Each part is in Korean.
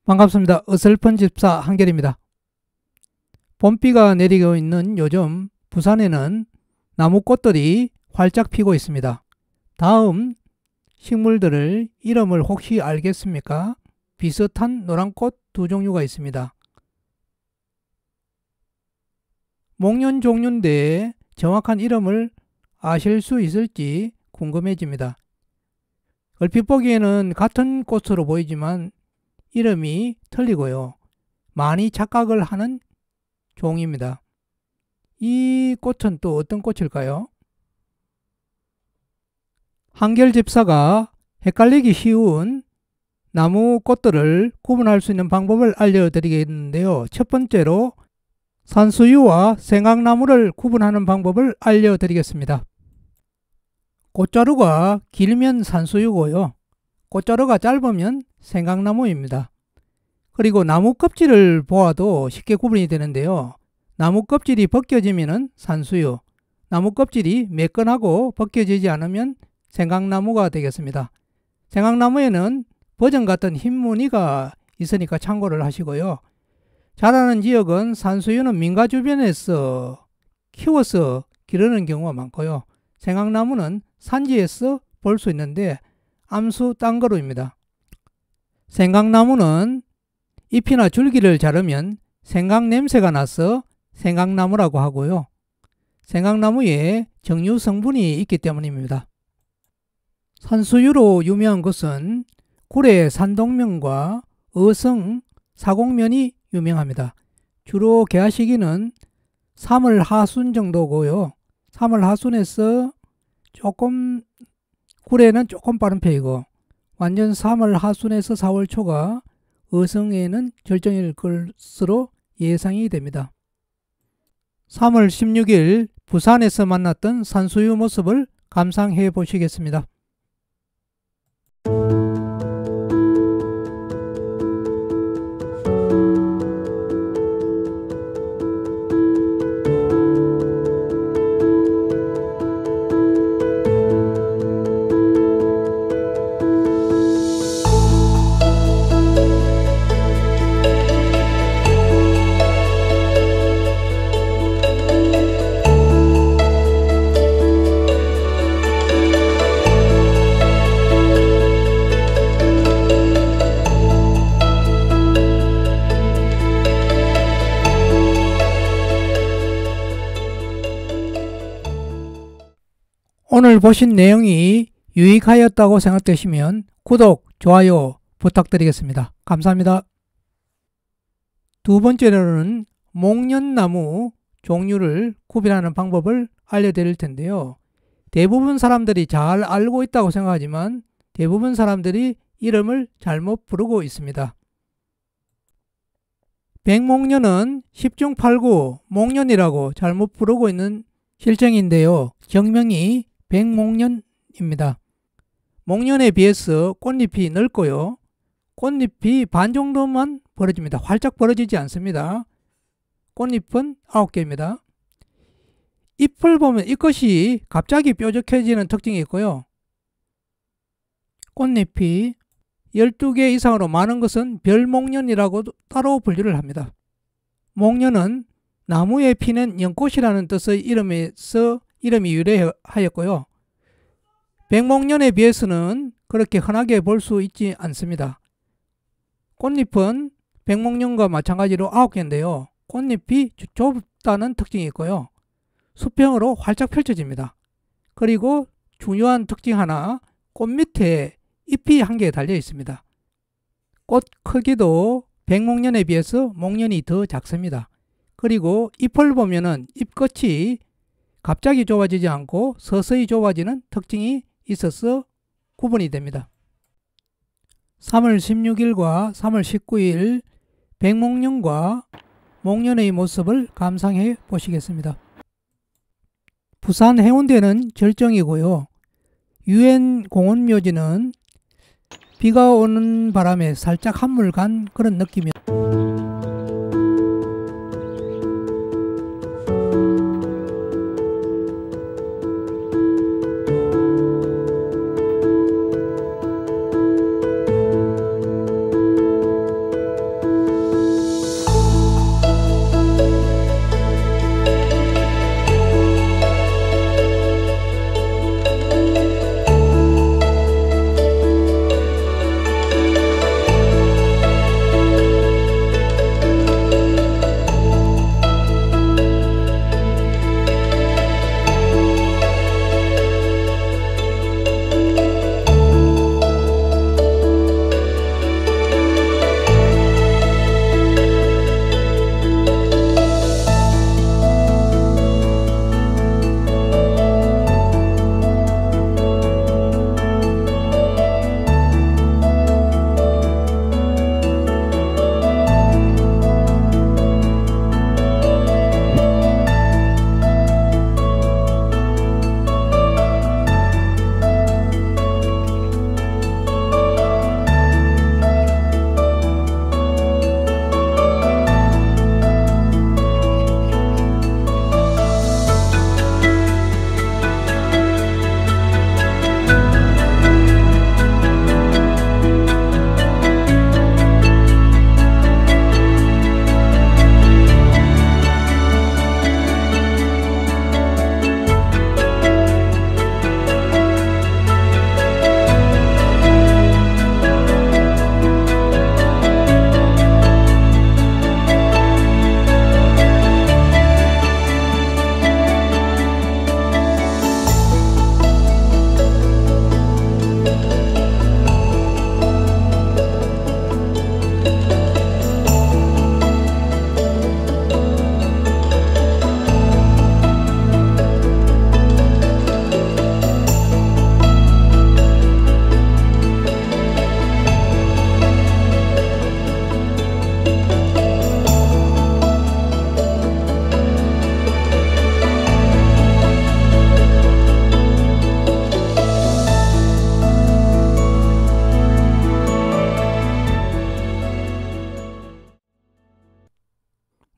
반갑습니다. 어설픈 집사 한결입니다. 봄비가 내리고 있는 요즘 부산에는 나무꽃들이 활짝 피고 있습니다. 다음 식물들을 이름을 혹시 알겠습니까? 비슷한 노란꽃 두 종류가 있습니다. 목련 종류인데 정확한 이름을 아실 수 있을지 궁금해집니다. 얼핏 보기에는 같은 꽃으로 보이지만 이름이 틀리고요. 많이 착각을 하는 종입니다. 이 꽃은 또 어떤 꽃일까요? 한결 집사가 헷갈리기 쉬운 나무 꽃들을 구분할 수 있는 방법을 알려드리겠는데요. 첫 번째로 산수유와 생강나무를 구분하는 방법을 알려드리겠습니다. 꽃자루가 길면 산수유고요. 꽃자루가 짧으면 생강나무입니다. 그리고 나무 껍질을 보아도 쉽게 구분이 되는데요. 나무 껍질이 벗겨지면 산수유, 나무 껍질이 매끈하고 벗겨지지 않으면 생강나무가 되겠습니다. 생강나무에는 버전 같은 흰 무늬가 있으니까 참고를 하시고요. 자라는 지역은 산수유는 민가 주변에서 키워서 기르는 경우가 많고요. 생강나무는 산지에서 볼 수 있는데 암수 딴거루입니다. 생강나무는 잎이나 줄기를 자르면 생강 냄새가 나서 생강나무라고 하고요. 생강나무에 정유 성분이 있기 때문입니다. 산수유로 유명한 것은 구례 산동면과 어성 사공면이 유명합니다. 주로 개화 시기는 3월 하순 정도고요. 3월 하순에서 조금 구례는 조금 빠른 편이고 완전 3월 하순에서 4월 초가 어성에는 절정일 것으로 예상이 됩니다. 3월 16일 부산에서 만났던 산수유 모습을 감상해 보시겠습니다. 오늘 보신 내용이 유익하였다고 생각되시면 구독, 좋아요 부탁드리겠습니다. 감사합니다. 두 번째로는 목련나무 종류를 구별하는 방법을 알려드릴 텐데요. 대부분 사람들이 잘 알고 있다고 생각하지만 대부분 사람들이 이름을 잘못 부르고 있습니다. 백목련은 10중 8구 목련이라고 잘못 부르고 있는 실정인데요. 정명이 백목련입니다. 목련에 비해서 꽃잎이 넓고요. 꽃잎이 반 정도만 벌어집니다. 활짝 벌어지지 않습니다. 꽃잎은 9개입니다. 잎을 보면 잎것이 갑자기 뾰족해지는 특징이 있고요. 꽃잎이 12개 이상으로 많은 것은 별목련이라고 따로 분류를 합니다. 목련은 나무에 피는 연꽃이라는 뜻의 이름에서 이름이 유래하였고요. 백목련에 비해서는 그렇게 흔하게 볼 수 있지 않습니다. 꽃잎은 백목련과 마찬가지로 9개인데요. 꽃잎이 좁다는 특징이 있고요. 수평으로 활짝 펼쳐집니다. 그리고 중요한 특징 하나, 꽃 밑에 잎이 한 개 달려 있습니다. 꽃 크기도 백목련에 비해서 목련이 더 작습니다. 그리고 잎을 보면은 잎끝이 갑자기 좁아지지 않고 서서히 좁아지는 특징이 있어서 구분이 됩니다. 3월 16일과 3월 19일 백목련과 목련의 모습을 감상해 보시겠습니다. 부산 해운대는 절정이고요. 유엔 공원묘지는 비가 오는 바람에 살짝 한물 간 그런 느낌이에요.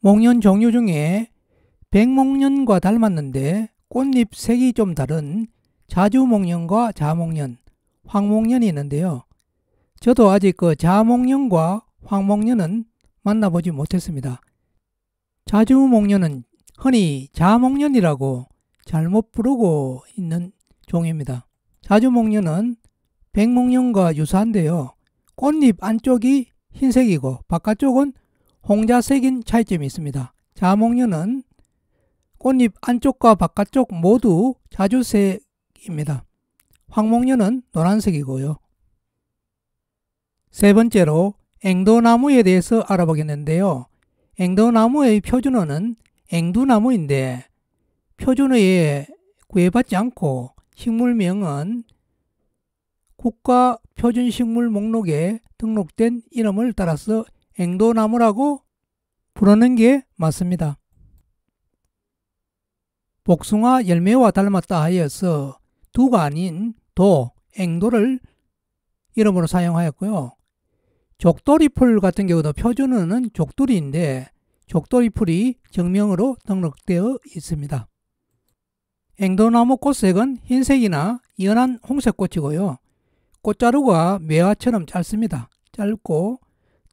목련 종류 중에 백목련과 닮았는데 꽃잎 색이 좀 다른 자주목련과 자목련, 황목련이 있는데요. 저도 아직 그 자목련과 황목련은 만나보지 못했습니다. 자주목련은 흔히 자목련이라고 잘못 부르고 있는 종입니다. 자주목련은 백목련과 유사한데요. 꽃잎 안쪽이 흰색이고 바깥쪽은 홍자색인 차이점이 있습니다. 자목련은 꽃잎 안쪽과 바깥쪽 모두 자주색입니다. 황목련은 노란색이고요. 세 번째로 앵도나무에 대해서 알아보겠는데요. 앵도나무의 표준어는 앵두나무인데 표준어에 구애받지 않고 식물명은 국가표준식물 목록에 등록된 이름을 따라서 앵도나무라고 부르는 게 맞습니다. 복숭아 열매와 닮았다 하여서 두가 아닌 도, 앵도를 이름으로 사용하였고요. 족돌이풀 같은 경우도 표준어는 족두리인데 족돌이풀이 정명으로 등록되어 있습니다. 앵도나무 꽃색은 흰색이나 연한 홍색 꽃이고요. 꽃자루가 매화처럼 짧습니다. 짧고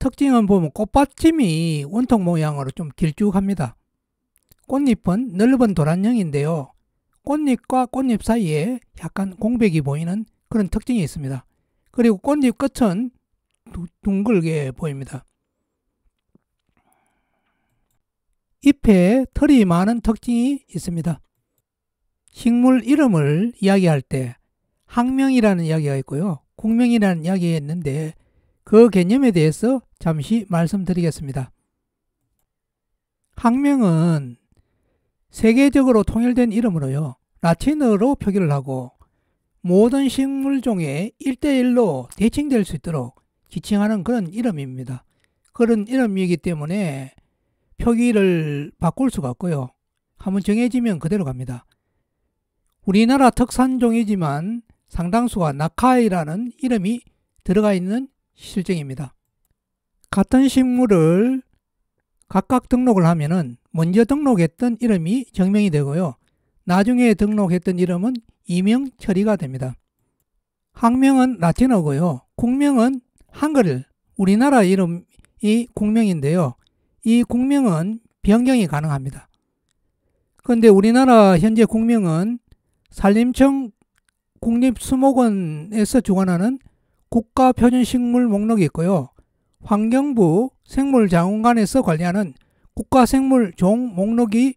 특징은 보면 꽃받침이 원통 모양으로 좀 길쭉합니다. 꽃잎은 넓은 도란형인데요. 꽃잎과 꽃잎 사이에 약간 공백이 보이는 그런 특징이 있습니다. 그리고 꽃잎 끝은 둥글게 보입니다. 잎에 털이 많은 특징이 있습니다. 식물 이름을 이야기할 때 학명이라는 이야기가 있고요. 국명이라는 이야기가 있는데 그 개념에 대해서 잠시 말씀드리겠습니다. 학명은 세계적으로 통일된 이름으로요. 라틴어로 표기를 하고 모든 식물종에 1:1로 대칭될 수 있도록 지칭하는 그런 이름입니다. 그런 이름이기 때문에 표기를 바꿀 수가 없고요. 한번 정해지면 그대로 갑니다. 우리나라 특산종이지만 상당수가 낙하이라는 이름이 들어가 있는 실정입니다. 같은 식물을 각각 등록을 하면은 먼저 등록했던 이름이 정명이 되고요. 나중에 등록했던 이름은 이명 처리가 됩니다. 학명은 라틴어고요. 국명은 한글, 우리나라 이름이 국명인데요. 이 국명은 변경이 가능합니다. 그런데 우리나라 현재 국명은 산림청 국립수목원에서 주관하는 국가표준식물 목록이 있고요. 환경부 생물자원관에서 관리하는 국가생물종 목록이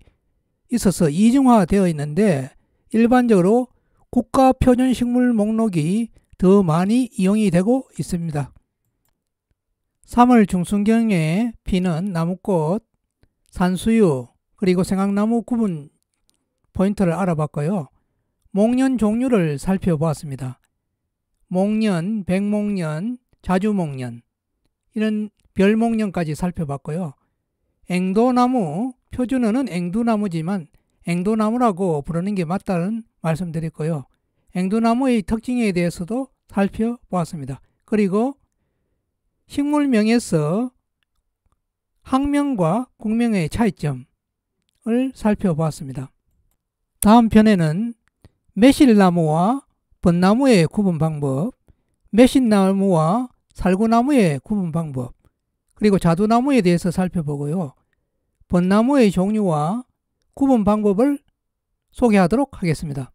있어서 이중화되어 있는데 일반적으로 국가표준식물 목록이 더 많이 이용이 되고 있습니다. 3월 중순경에 피는 나무꽃, 산수유, 그리고 생강나무 구분 포인트를 알아봤고요. 목련 종류를 살펴보았습니다. 목련, 백목련, 자주목련, 이런 별목련까지 살펴봤고요. 앵도나무, 표준어는 앵두나무지만 앵도나무라고 부르는 게 맞다는 말씀드렸고요. 앵두나무의 특징에 대해서도 살펴보았습니다. 그리고 식물명에서 학명과 국명의 차이점을 살펴보았습니다. 다음 편에는 매실나무와 벚나무의 구분 방법, 매실나무와 살구나무의 구분 방법, 그리고 자두나무에 대해서 살펴보고요. 벚나무의 종류와 구분 방법을 소개하도록 하겠습니다.